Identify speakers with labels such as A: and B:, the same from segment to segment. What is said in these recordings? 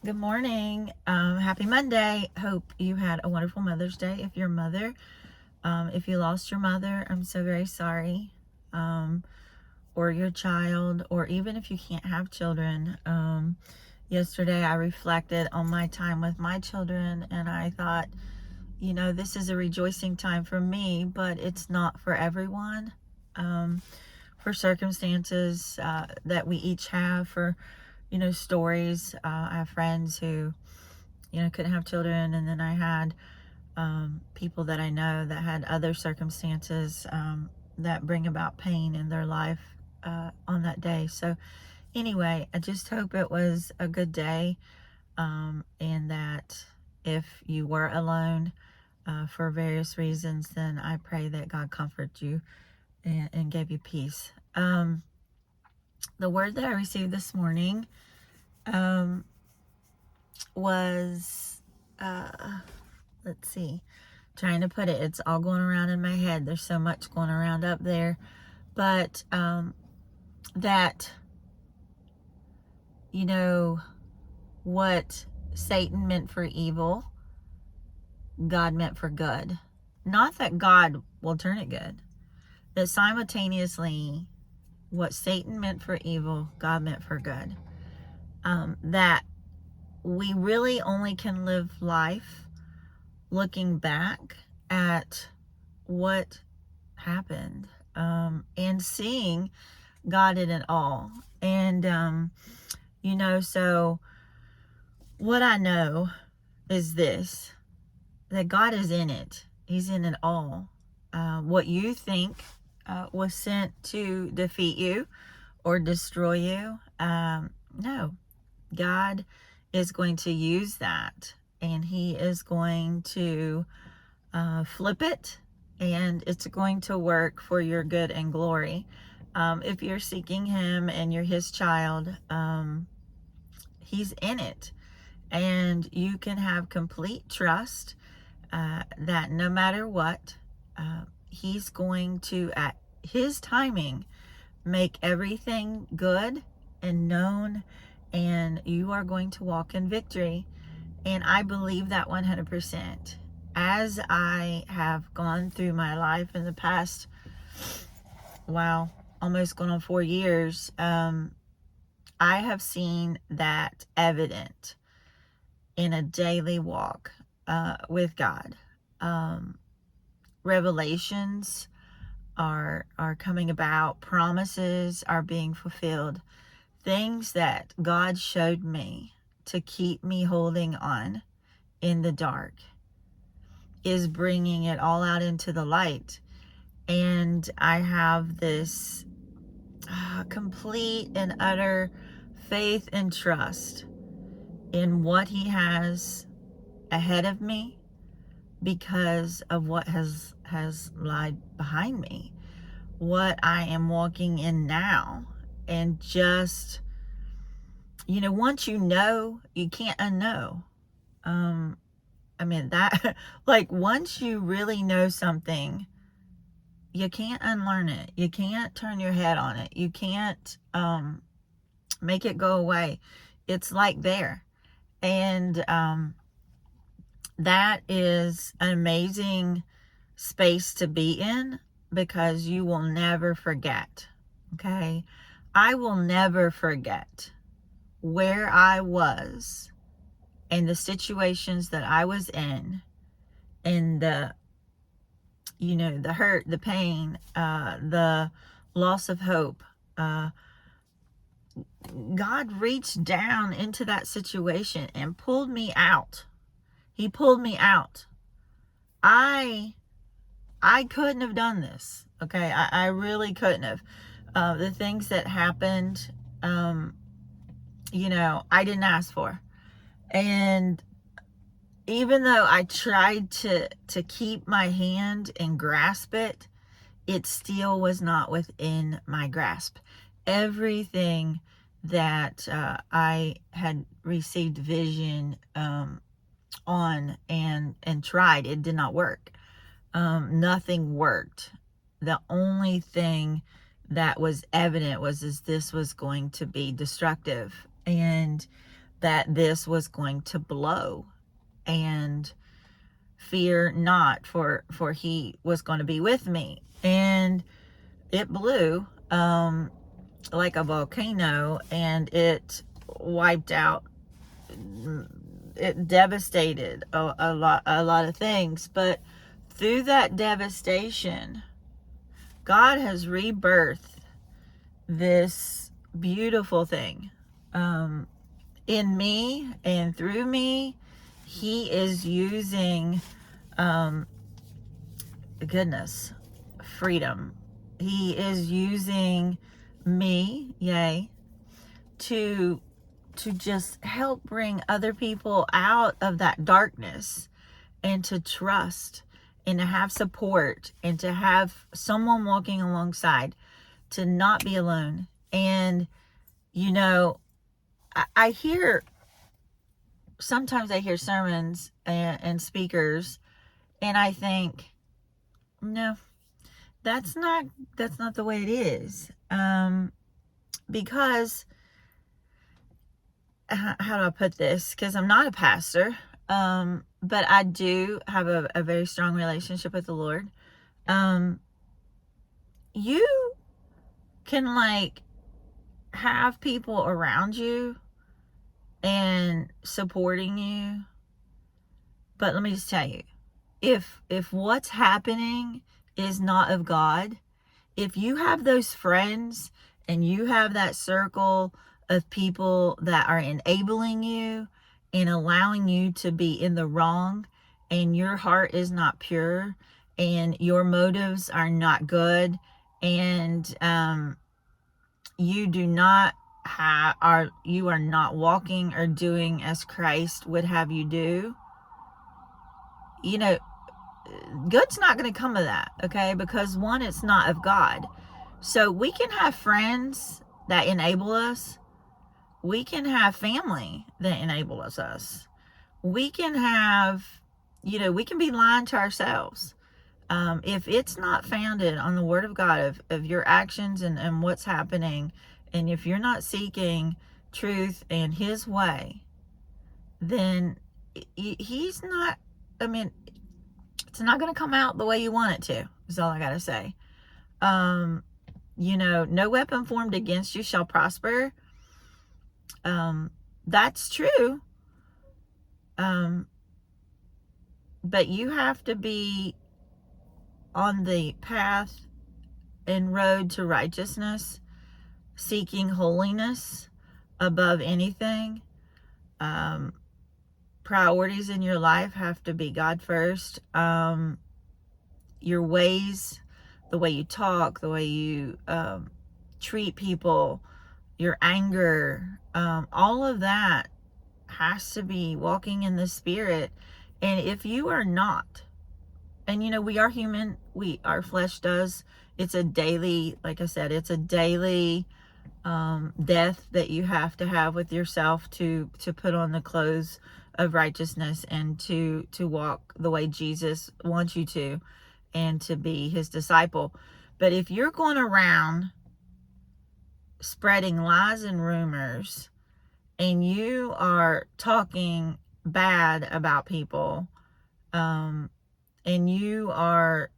A: Good morning. Happy Monday. Hope you had a wonderful Mother's Day. If you're a mother, if you lost your mother, I'm so very sorry. Or your child, or even if you can't have children. Yesterday I reflected on my time with my children, and I thought, this is a rejoicing time for me, but it's not for everyone. For circumstances that we each have, for stories. I have friends who couldn't have children, and then I had people that I know that had other circumstances that bring about pain in their life on that day. So anyway, I just hope it was a good day, and that if you were alone for various reasons, then I pray that God comforted you and gave you peace. The word that I received this morning was, let's see, trying to put it, it's all going around in my head. There's so much going around up there. But that, what Satan meant for evil, God meant for good. Not that God will turn it good. That simultaneously, what Satan meant for evil, God meant for good. That we really only can live life looking back at what happened, and seeing God in it all. And, so what I know is this, that God is in it. He's in it all. What you think was sent to defeat you or destroy you, no. God is going to use that, and He is going to flip it, and it's going to work for your good and glory. If you're seeking Him and you're His child, He's in it, and you can have complete trust that no matter what, He's going to, at His timing, make everything good and known, and you are going to walk in victory. And I believe that 100%. As I have gone through my life in the past, almost going on 4 years, I have seen that evident in a daily walk with God. Revelations are coming about. Promises are being fulfilled. Things that God showed me to keep me holding on in the dark is bringing it all out into the light. And I have this complete and utter faith and trust in what He has ahead of me, because of what has lied behind me, what I am walking in now. And just, once you know, you can't unknow. That, like, once you really know something, you can't unlearn it. You can't turn your head on it. You can't make it go away. It's like there. And that is an amazing space to be in, because you will never forget. Okay? I will never forget where I was and the situations that I was in, and the hurt, the pain, the loss of hope. God reached down into that situation and pulled me out. He pulled me out. I couldn't have done this. Okay, I really couldn't have. The things that happened, I didn't ask for. And even though I tried to keep my hand and grasp it, it still was not within my grasp. Everything that I had received vision on and tried, it did not work. Nothing worked. The only thing that was evident was this was going to be destructive. And that this was going to blow. And fear not, for he was going to be with me. And it blew like a volcano, and it wiped out, it devastated a lot of things. But through that devastation, God has rebirthed this beautiful thing in me and through me. He is using freedom. He is using me, to just help bring other people out of that darkness, and to trust, and to have support, and to have someone walking alongside, to not be alone. And sometimes I hear sermons and speakers, and I think, no, that's not the way it is. Because how do I put this? Because I'm not a pastor, but I do have a very strong relationship with the Lord. You can have people around you and supporting you, but let me just tell you, if what's happening is not of God, if you have those friends and you have that circle of people that are enabling you and allowing you to be in the wrong, and your heart is not pure, and your motives are not good, and you are not walking or doing as Christ would have you do, good's not going to come of that, okay? Because one, it's not of God. So we can have friends that enable us. We can have family that enables us. We can have, we can be lying to ourselves. If it's not founded on the Word of God, of your actions and what's happening, and if you're not seeking truth and His way, then He's not, it's not going to come out the way you want it to, is all I got to say. No weapon formed against you shall prosper. That's true. But you have to be on the path and road to righteousness, seeking holiness above anything. Priorities in your life have to be God first. Your ways, the way you talk, the way you treat people, your anger, all of that has to be walking in the Spirit. And if you are not, and we are human, our flesh does, it's a daily, like I said, it's a daily death that you have to have with yourself to put on the clothes of righteousness, and to walk the way Jesus wants you to, and to be His disciple. But if you're going around spreading lies and rumors, and you are talking bad about people, and you are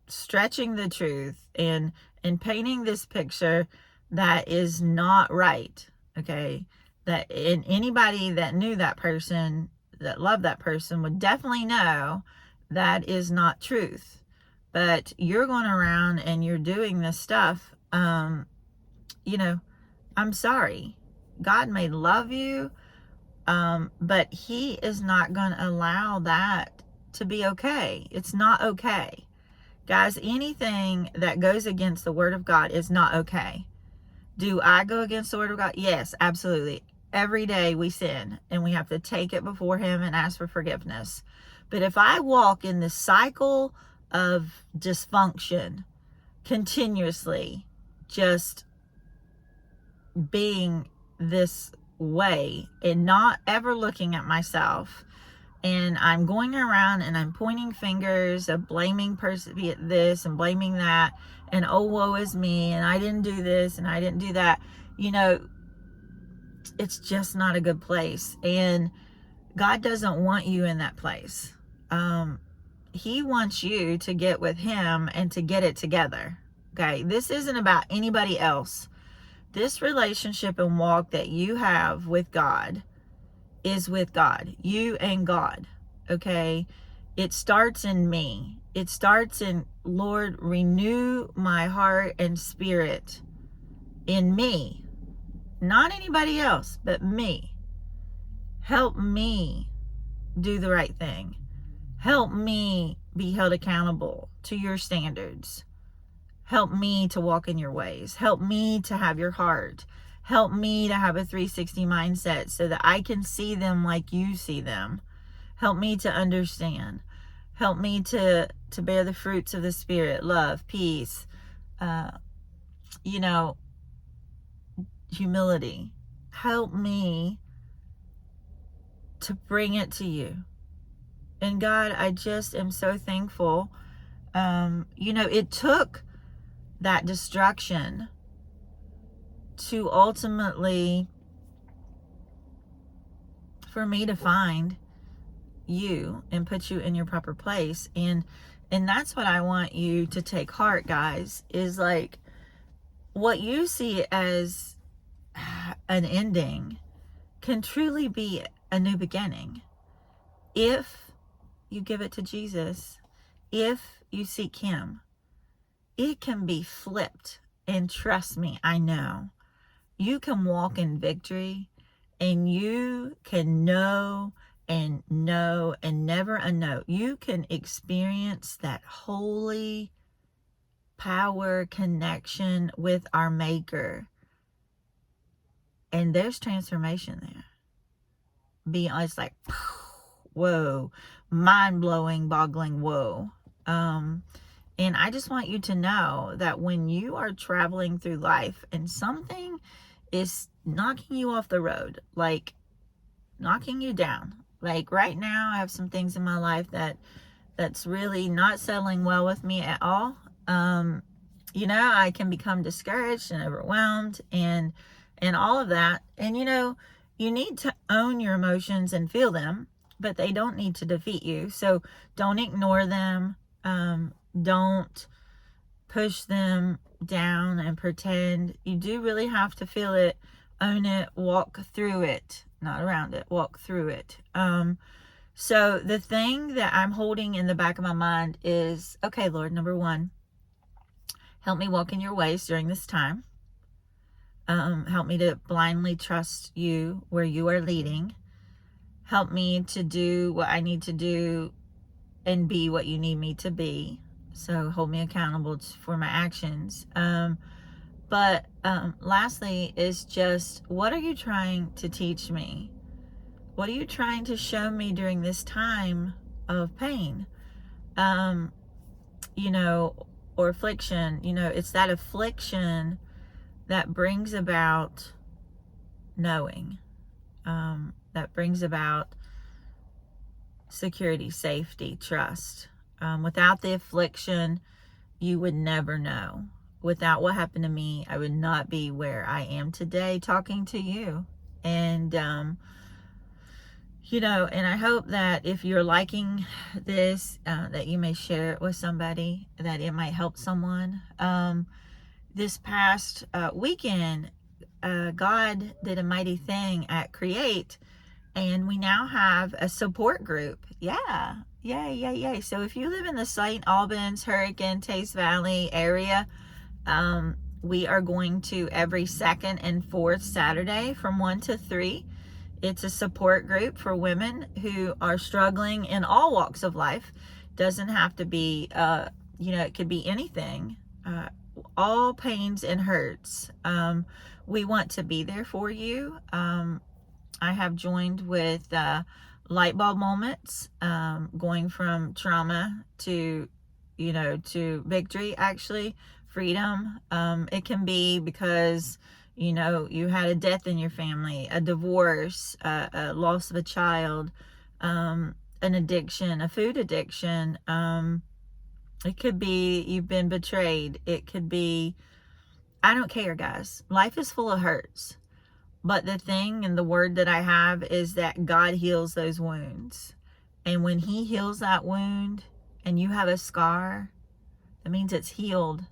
A: stretching the truth and painting this picture that is not right, okay, that anybody that knew that person, that loved that person, would definitely know that is not truth. But you're going around and you're doing this stuff. I'm sorry. God may love you, but He is not going to allow that to be okay. It's not okay. Guys, anything that goes against the Word of God is not okay. Do I go against the Word of God? Yes, absolutely. Every day we sin, and we have to take it before Him and ask for forgiveness. But if I walk in this cycle of dysfunction, continuously just being this way and not ever looking at myself, and I'm going around and I'm pointing fingers of blaming this and blaming that, and oh, woe is me, and I didn't do this and I didn't do that, it's just not a good place. And God doesn't want you in that place. He wants you to get with him and to get it together. Okay, this isn't about anybody else. This relationship and walk that you have with God is with God, you and God. Okay, it starts in me. It starts in, Lord, renew my heart and spirit in me, not anybody else, but me. Help me do the right thing. Help me be held accountable to your standards. Help me to walk in your ways. Help me to have your heart. Help me to have a 360 mindset so that I can see them like you see them. Help me to understand. Help me to bear the fruits of the Spirit, love, peace, humility. Help me to bring it to you. And God, I just am so thankful. It took that destruction to ultimately, for me to find you and put you in your proper place. And that's what I want you to take heart, guys, is like what you see as an ending can truly be a new beginning if you give it to Jesus. If you seek him, it can be flipped. And trust me, I know you can walk in victory, and you can know and never unknow. You can experience that holy power connection with our Maker. And there's transformation there. It's like, whoa, mind-blowing, boggling, whoa. And I just want you to know that when you are traveling through life and something is knocking you off the road, like knocking you down, like right now I have some things in my life that's really not settling well with me at all. I can become discouraged and overwhelmed and all of that. And you need to own your emotions and feel them, but they don't need to defeat you. So don't ignore them. Don't push them down and pretend. You do really have to feel it, own it, walk through it, not around it, walk through it. So the thing that I'm holding in the back of my mind is, okay, Lord, number one, help me walk in your ways during this time. Help me to blindly trust you where you are leading. Help me to do what I need to do and be what you need me to be. So hold me accountable for my actions. But lastly is just, what are you trying to teach me? What are you trying to show me during this time of pain? Or affliction. It's that affliction that brings about knowing, that brings about security, safety, trust. Without the affliction, you would never know. Without what happened to me, I would not be where I am today talking to you. And, and I hope that if you're liking this, that you may share it with somebody, that it might help someone. This past weekend, God did a mighty thing at Create, and we now have a support group. Yeah. Yay. So if you live in the St. Albans, Hurricane, Taste Valley area, we are going to every second and fourth Saturday from 1 to 3. It's a support group for women who are struggling in all walks of life. Doesn't have to be, it could be anything. All pains and hurts. We want to be there for you. I have joined with light bulb moments, going from trauma to victory, actually, freedom. It can be because you had a death in your family, a divorce, a loss of a child, an addiction, a food addiction. It could be you've been betrayed. It could be, I don't care, guys. Life is full of hurts. But the thing and the word that I have is that God heals those wounds. And when he heals that wound and you have a scar, that means it's healed.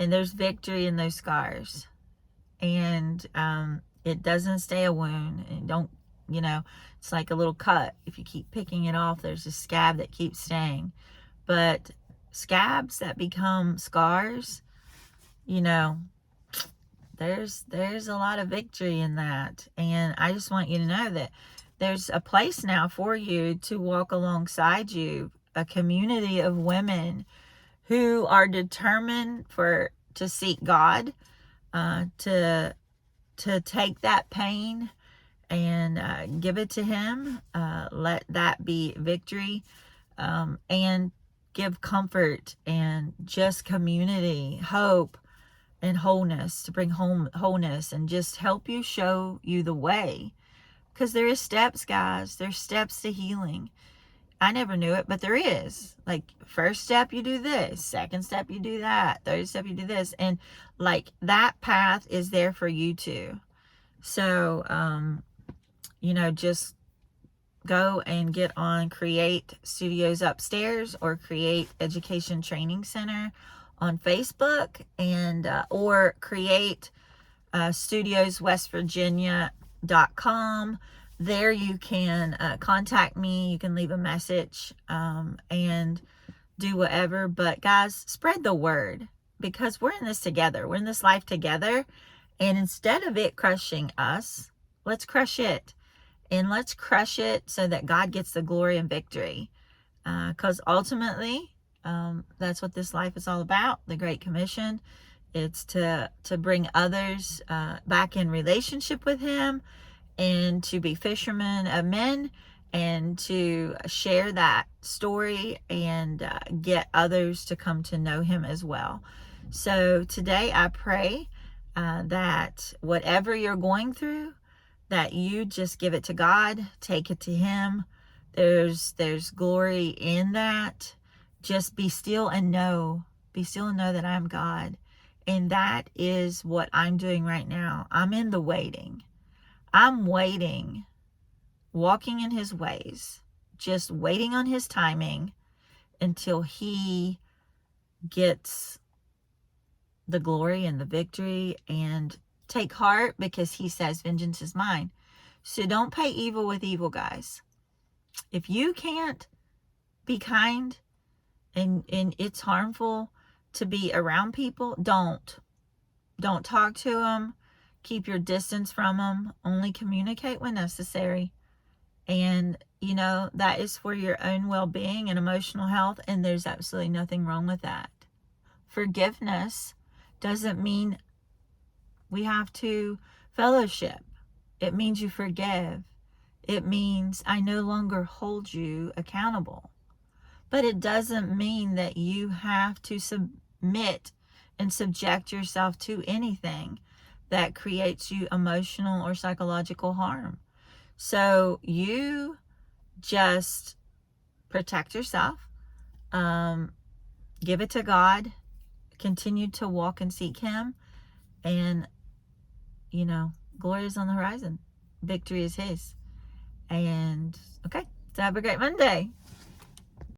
A: And there's victory in those scars. And it doesn't stay a wound. And don't, it's like a little cut. If you keep picking it off, there's a scab that keeps staying. But scabs that become scars, there's a lot of victory in that. And I just want you to know that there's a place now for you to walk alongside you, a community of women who are determined to seek God, to take that pain and give it to him, let that be victory, and give comfort and just community, hope, and wholeness, to bring home wholeness and just help you, show you the way. Because there is steps, guys. There's steps to healing. I never knew it, but there is. Like, first step, you do this. Second step, you do that. Third step, you do this. And, like, that path is there for you too. So, just go and get on Create Studios Upstairs or Create Education Training Center on Facebook, and or Create Studios West Virginia.com. There you can contact me. You can leave a message and do whatever. But guys, spread the word, because we're in this together. We're in this life together. And instead of it crushing us, let's crush it. And let's crush it so that God gets the glory and victory. Because ultimately, that's what this life is all about. The Great Commission. It's to bring others back in relationship with him, and to be fishermen of men, and to share that story and get others to come to know him as well. So today I pray that whatever you're going through, that you just give it to God, take it to him. There's glory in that. Just be still and know. Be still and know that I'm God. And that is what I'm doing right now. I'm in the waiting. I'm waiting, walking in his ways, just waiting on his timing until he gets the glory and the victory. And take heart, because he says vengeance is mine. So don't pay evil with evil, guys. If you can't be kind and it's harmful to be around people, don't talk to them. Keep your distance from them. Only communicate when necessary. And that is for your own well-being and emotional health, and there's absolutely nothing wrong with that. Forgiveness doesn't mean we have to fellowship. It means you forgive. It means I no longer hold you accountable. But it doesn't mean that you have to submit and subject yourself to anything that creates you emotional or psychological harm. So you just protect yourself, give it to God, continue to walk and seek him, and glory is on the horizon. Victory is his. And okay, so have a great Monday.